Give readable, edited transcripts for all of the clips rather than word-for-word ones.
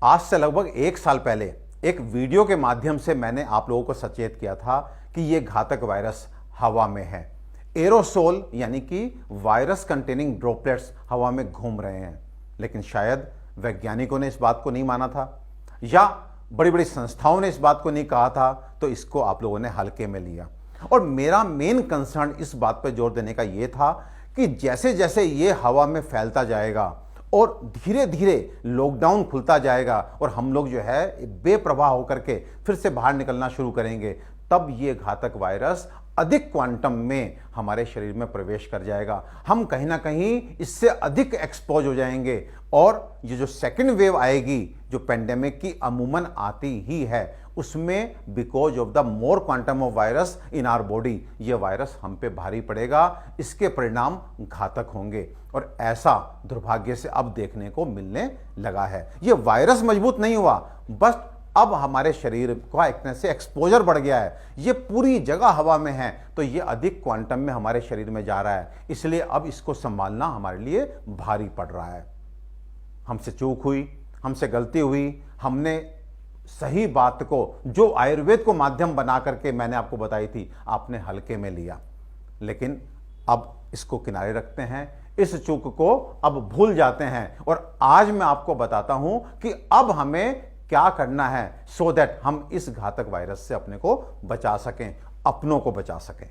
आज से लगभग 1 साल पहले एक वीडियो के माध्यम से मैंने आप लोगों को सचेत किया था कि यह घातक वायरस हवा में है। एरोसोल यानी कि वायरस कंटेनिंग ड्रॉपलेट्स हवा में घूम रहे हैं, लेकिन शायद वैज्ञानिकों ने इस बात को नहीं माना था या बड़ी बड़ी संस्थाओं ने इस बात को नहीं कहा था, तो इसको आप लोगों ने हल्के में लिया। और मेरा मेन कंसर्न इस बात पर जोर देने का यह था कि जैसे जैसे ये हवा में फैलता जाएगा और धीरे धीरे लॉकडाउन खुलता जाएगा और हम लोग जो है बेप्रवाह होकर के फिर से बाहर निकलना शुरू करेंगे, तब ये घातक वायरस अधिक क्वांटम में हमारे शरीर में प्रवेश कर जाएगा। हम कहीं ना कहीं इससे अधिक एक्सपोज हो जाएंगे और ये जो सेकेंड वेव आएगी, जो पेंडेमिक की अमूमन आती ही है, उसमें because of the more quantum of virus in our body, ये वायरस हम पे भारी पड़ेगा, इसके परिणाम घातक होंगे। और ऐसा दुर्भाग्य से अब देखने को मिलने लगा है। ये वायरस मजबूत नहीं हुआ, बस अब हमारे शरीर का एक तरह से एक्सपोजर बढ़ गया है। ये पूरी जगह हवा में है, तो ये अधिक क्वांटम में हमारे शरीर में जा रहा है, इसलिए अब इसको संभालना हमारे लिए भारी पड़ रहा है। हमसे चूक हुई, हमसे गलती हुई, हमने सही बात को जो आयुर्वेद को माध्यम बना करके मैंने आपको बताई थी, आपने हल्के में लिया। लेकिन अब इसको किनारे रखते हैं, इस चूक को अब भूल जाते हैं और आज मैं आपको बताता हूं कि अब हमें क्या करना है सो दैट हम इस घातक वायरस से अपने को बचा सकें, अपनों को बचा सकें।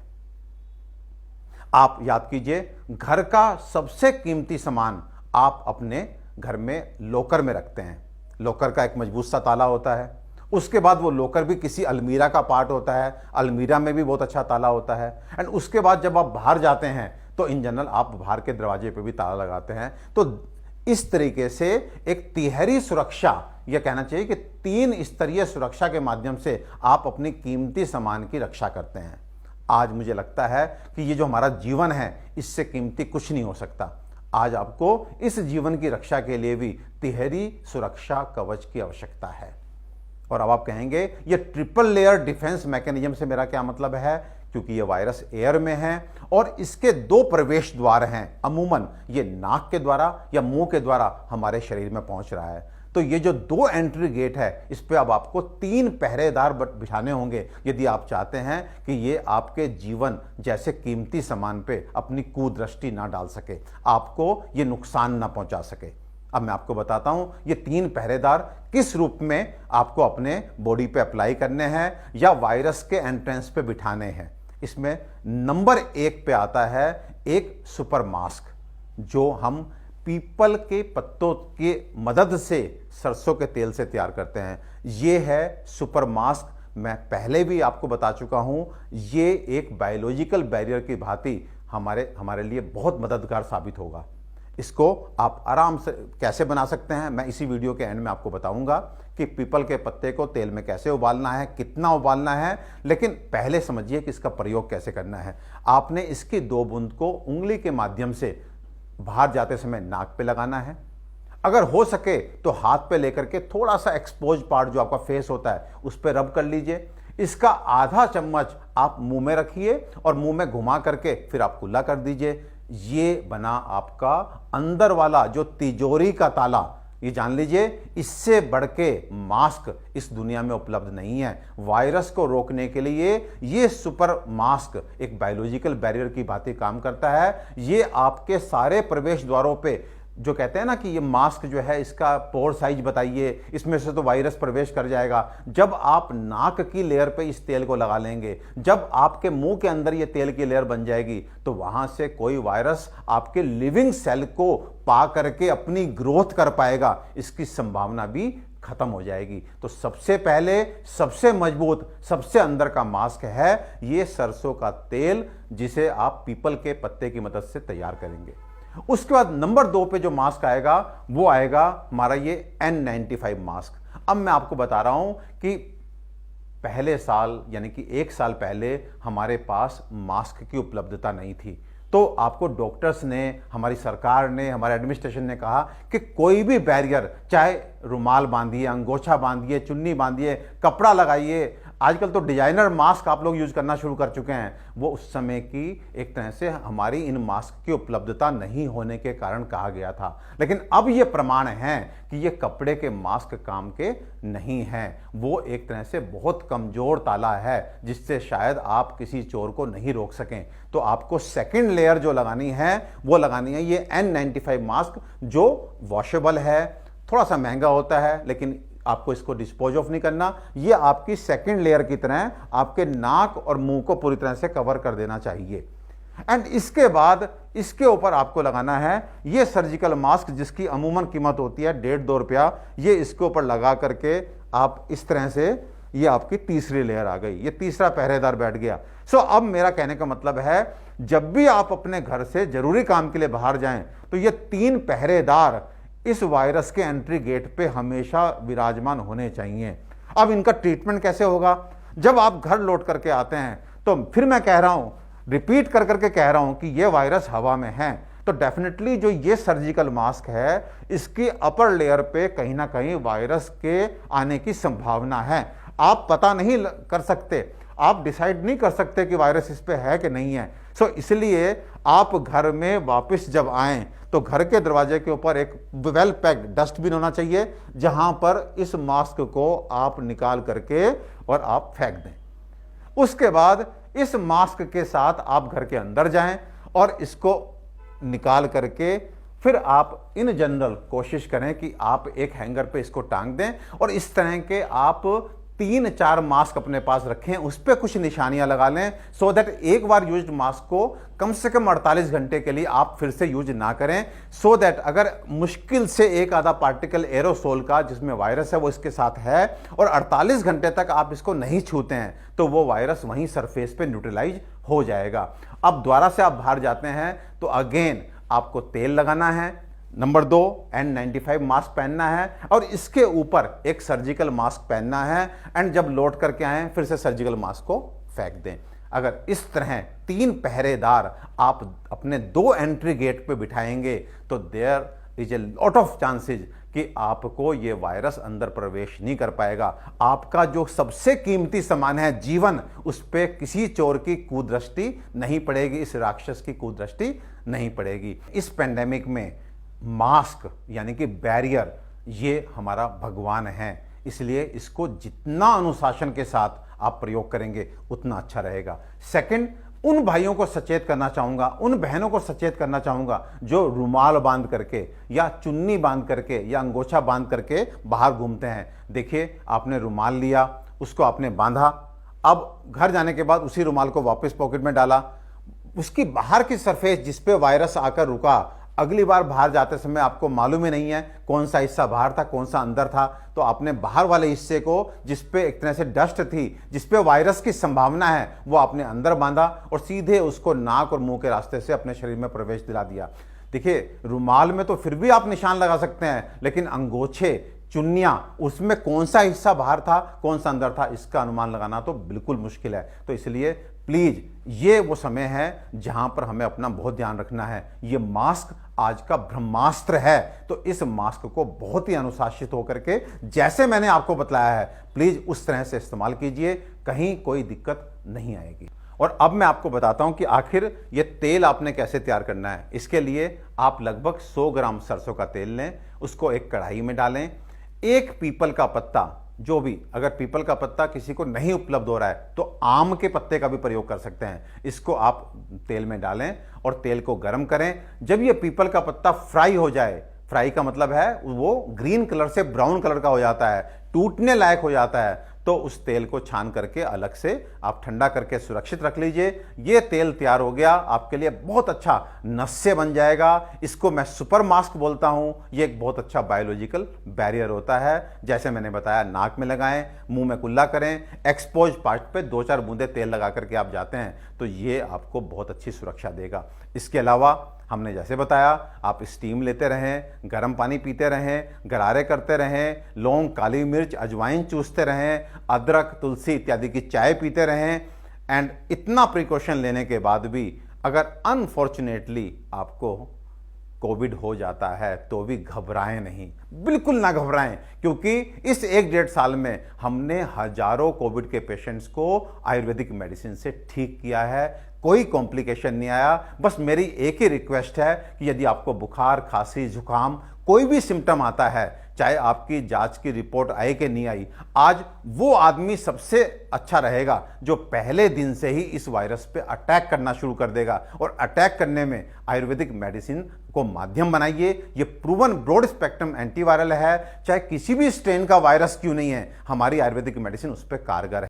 आप याद कीजिए, घर का सबसे कीमती सामान आप अपने घर में लॉकर में रखते हैं। लॉकर का एक मजबूत सा ताला होता है, उसके बाद वो लॉकर भी किसी अलमीरा का पार्ट होता है, अलमीरा में भी बहुत अच्छा ताला होता है। एंड उसके बाद जब आप बाहर जाते हैं तो इन जनरल आप बाहर के दरवाजे पे भी ताला लगाते हैं। तो इस तरीके से एक तिहरी सुरक्षा, यह कहना चाहिए कि 3 स्तरीय सुरक्षा के माध्यम से आप अपनी कीमती सामान की रक्षा करते हैं। आज मुझे लगता है कि ये जो हमारा जीवन है, इससे कीमती कुछ नहीं हो सकता। आज आपको इस जीवन की रक्षा के लिए भी तिहरी सुरक्षा कवच की आवश्यकता है। और अब आप कहेंगे ये ट्रिपल लेयर डिफेंस मैकेनिज्म से मेरा क्या मतलब है? क्योंकि ये वायरस एयर में है और इसके 2 प्रवेश द्वार हैं। अमूमन ये नाक के द्वारा या मुंह के द्वारा हमारे शरीर में पहुंच रहा है। तो ये जो 2 एंट्री गेट है, इस पे अब आपको 3 पहरेदार बिठाने होंगे यदि आप चाहते हैं कि ये आपके जीवन जैसे कीमती सामान पे अपनी कुदृष्टि ना डाल सके, आपको ये नुकसान ना पहुंचा सके। अब मैं आपको बताता हूं ये 3 पहरेदार किस रूप में आपको अपने बॉडी पे अप्लाई करने हैं या वायरस के एंट्रेंस पे बिठाने हैं। इसमें नंबर 1 पे आता है एक सुपर मास्क, जो हम पीपल के पत्तों की मदद से सरसों के तेल से तैयार करते हैं। ये है सुपर मास्क। मैं पहले भी आपको बता चुका हूं, ये एक बायोलॉजिकल बैरियर की भांति हमारे लिए बहुत मददगार साबित होगा। इसको आप आराम से कैसे बना सकते हैं, मैं इसी वीडियो के एंड में आपको बताऊंगा कि पीपल के पत्ते को तेल में कैसे उबालना है, कितना उबालना है। लेकिन पहले समझिए कि इसका प्रयोग कैसे करना है। आपने इसकी 2 बूंद को उंगली के माध्यम से बाहर जाते समय नाक पे लगाना है। अगर हो सके तो हाथ पे लेकर के थोड़ा सा एक्सपोज पार्ट जो आपका फेस होता है उस पर रब कर लीजिए। इसका आधा चम्मच आप मुंह में रखिए और मुंह में घुमा करके फिर आप कुल्ला कर दीजिए। ये बना आपका अंदर वाला जो तिजोरी का ताला। ये जान लीजिए, इससे बढ़ के मास्क इस दुनिया में उपलब्ध नहीं है। वायरस को रोकने के लिए ये सुपर मास्क एक बायोलॉजिकल बैरियर की भांति काम करता है। ये आपके सारे प्रवेश द्वारों पे, जो कहते हैं ना कि ये मास्क जो है इसका पोर साइज बताइए, इसमें से तो वायरस प्रवेश कर जाएगा। जब आप नाक की लेयर पे इस तेल को लगा लेंगे, जब आपके मुंह के अंदर ये तेल की लेयर बन जाएगी, तो वहां से कोई वायरस आपके लिविंग सेल को पा करके अपनी ग्रोथ कर पाएगा, इसकी संभावना भी खत्म हो जाएगी। तो सबसे पहले सबसे मजबूत, सबसे अंदर का मास्क है ये सरसों का तेल, जिसे आप पीपल के पत्ते की मदद से तैयार करेंगे। उसके बाद नंबर 2 पे जो मास्क आएगा वो आएगा हमारा ये N95 मास्क। अब मैं आपको बता रहा हूं कि पहले साल यानी कि 1 साल पहले हमारे पास मास्क की उपलब्धता नहीं थी, तो आपको डॉक्टर्स ने, हमारी सरकार ने, हमारे एडमिनिस्ट्रेशन ने कहा कि कोई भी बैरियर, चाहे रुमाल बांधिए, अंगोछा बांधिए, चुन्नी बांधिए, कपड़ा लगाइए, आजकल तो डिजाइनर मास्क आप लोग यूज करना शुरू कर चुके हैं, वो उस समय की एक तरह से हमारी इन मास्क की उपलब्धता नहीं होने के कारण कहा गया था। लेकिन अब ये प्रमाण है कि ये कपड़े के मास्क काम के नहीं हैं। वो एक तरह से बहुत कमजोर ताला है जिससे शायद आप किसी चोर को नहीं रोक सकें। तो आपको सेकंड लेयर जो लगानी है वो लगानी है ये N95 मास्क, जो वॉशेबल है, थोड़ा सा महंगा होता है लेकिन आपको इसको डिस्पोज ऑफ नहीं करना। ये आपकी सेकंड लेयर की तरह आपके नाक और मुंह को पूरी तरह से कवर कर देना चाहिए। एंड इसके बाद इसके ऊपर आपको लगाना है ये सर्जिकल मास्क जिसकी अमूमन कीमत होती है 1.5-2 रुपया। ये इसके ऊपर लगा करके आप इस तरह से, ये आपकी तीसरी लेयर आ गई, ये तीसरा पहरेदार बैठ गया। सो अब मेरा कहने का मतलब है जब भी आप अपने घर से जरूरी काम के लिए बाहर जाएं तो ये 3 पहरेदार इस वायरस के एंट्री गेट पे हमेशा विराजमान होने चाहिए। अब इनका ट्रीटमेंट कैसे होगा? जब आप घर लौट करके आते हैं तो फिर मैं कह रहा हूं, रिपीट कर करके कह रहा हूं कि ये वायरस हवा में है, तो डेफिनेटली जो ये सर्जिकल मास्क है इसकी अपर लेयर पे कहीं ना कहीं वायरस के आने की संभावना है। आप पता नहीं कर सकते, आप डिसाइड नहीं कर सकते कि वायरस इस पे है कि नहीं है। सो इसलिए आप घर में वापस जब आएं तो घर के दरवाजे के ऊपर एक वेल पैक्ड डस्टबिन होना चाहिए जहां पर इस मास्क को आप निकाल करके और आप फेंक दें। उसके बाद इस मास्क के साथ आप घर के अंदर जाएं और इसको निकाल करके फिर आप इन जनरल कोशिश करें कि आप एक हैंगर पे इसको टांग दें और इस तरह के आप 3-4 मास्क अपने पास रखें, उस पर कुछ निशानियां लगा लें, सो दैट एक बार यूज्ड मास्क को कम से कम 48 घंटे के लिए आप फिर से यूज ना करें, सो दैट अगर मुश्किल से एक आधा पार्टिकल एरोसोल का जिसमें वायरस है वो इसके साथ है और 48 घंटे तक आप इसको नहीं छूते हैं तो वो वायरस वहीं सरफेस पे न्यूट्रलाइज हो जाएगा। अब दोबारा से आप बाहर जाते हैं तो अगेन आपको तेल लगाना है, नंबर 2 N95 मास्क पहनना है और इसके ऊपर एक सर्जिकल मास्क पहनना है। एंड जब लौट करके आए फिर से सर्जिकल मास्क को फेंक दें। अगर इस तरह 3 पहरेदार आप अपने 2 एंट्री गेट पे बिठाएंगे तो there is a lot of chances कि आपको ये वायरस अंदर प्रवेश नहीं कर पाएगा। आपका जो सबसे कीमती सामान है जीवन, उस पे किसी चोर की कुदृष्टि नहीं पड़ेगी, इस राक्षस की कुदृष्टि नहीं पड़ेगी। इस पेंडेमिक में मास्क यानी कि बैरियर ये हमारा भगवान है, इसलिए इसको जितना अनुशासन के साथ आप प्रयोग करेंगे उतना अच्छा रहेगा। सेकंड, उन भाइयों को सचेत करना चाहूंगा, उन बहनों को सचेत करना चाहूंगा जो रुमाल बांध करके या चुन्नी बांध करके या अंगोछा बांध करके बाहर घूमते हैं। देखिए, आपने रुमाल लिया, उसको आपने बांधा, अब घर जाने के बाद उसी रुमाल को वापस पॉकेट में डाला, उसकी बाहर की सरफेस जिस पे वायरस आकर रुका, अगली बार बाहर जाते समय आपको मालूम ही नहीं है कौन सा हिस्सा बाहर था कौन सा अंदर था, तो आपने बाहर वाले हिस्से को जिस पे एक तरह से डस्ट थी, जिस पे वायरस की संभावना है, वो आपने अंदर बांधा और सीधे उसको नाक और मुंह के रास्ते से अपने शरीर में प्रवेश दिला दिया। देखिए, रुमाल में तो फिर भी आप निशान लगा सकते हैं, लेकिन अंगोछे, चुन्नियां, उसमें कौन सा हिस्सा बाहर था कौन सा अंदर था इसका अनुमान लगाना तो बिल्कुल मुश्किल है। तो इसलिए प्लीज, ये वो समय है जहां पर हमें अपना बहुत ध्यान रखना है। ये मास्क आज का ब्रह्मास्त्र है, तो इस मास्क को बहुत ही अनुशासित होकर के जैसे मैंने आपको बतलाया है प्लीज उस तरह से इस्तेमाल कीजिए, कहीं कोई दिक्कत नहीं आएगी। और अब मैं आपको बताता हूं कि आखिर ये तेल आपने कैसे तैयार करना है। इसके लिए आप लगभग 100 ग्राम सरसों का तेल लें, उसको एक कढ़ाई में डालें, एक पीपल का पत्ता, जो भी, अगर पीपल का पत्ता किसी को नहीं उपलब्ध हो रहा है तो आम के पत्ते का भी प्रयोग कर सकते हैं, इसको आप तेल में डालें और तेल को गर्म करें। जब ये पीपल का पत्ता फ्राई हो जाए, फ्राई का मतलब है वो ग्रीन कलर से ब्राउन कलर का हो जाता है, टूटने लायक हो जाता है, तो उस तेल को छान करके अलग से आप ठंडा करके सुरक्षित रख लीजिए। ये तेल तैयार हो गया, आपके लिए बहुत अच्छा नस्से बन जाएगा। इसको मैं सुपर मास्क बोलता हूं। ये एक बहुत अच्छा बायोलॉजिकल बैरियर होता है। जैसे मैंने बताया, नाक में लगाएं, मुंह में कुल्ला करें, एक्सपोज पार्ट पे 2-4 बूंदे तेल लगा करके आप जाते हैं तो ये आपको बहुत अच्छी सुरक्षा देगा। इसके अलावा हमने जैसे बताया, आप स्टीम लेते रहें, गर्म पानी पीते रहें, गरारे करते रहें, लौंग, काली मिर्च, अजवाइन चूसते रहें, अदरक, तुलसी इत्यादि की चाय पीते रहें। एंड इतना प्रिकॉशन लेने के बाद भी अगर अनफॉर्चुनेटली आपको कोविड हो जाता है तो भी घबराएं नहीं, बिल्कुल ना घबराएं, क्योंकि इस 1-1.5 साल में हमने हजारों कोविड के पेशेंट्स को आयुर्वेदिक मेडिसिन से ठीक किया है, कोई कॉम्प्लिकेशन नहीं आया। बस मेरी एक ही रिक्वेस्ट है कि यदि आपको बुखार, खांसी, जुकाम कोई भी सिम्टम आता है, चाहे आपकी जांच की रिपोर्ट आए कि नहीं आई, आज वो आदमी सबसे अच्छा रहेगा जो पहले दिन से ही इस वायरस पे अटैक करना शुरू कर देगा। और अटैक करने में आयुर्वेदिक मेडिसिन को माध्यम बनाइए। ये प्रूवन ब्रॉड स्पेक्ट्रम एंटीवायरल है, चाहे किसी भी स्ट्रेन का वायरस क्यों नहीं है, हमारी आयुर्वेदिक मेडिसिन उस पर कारगर है।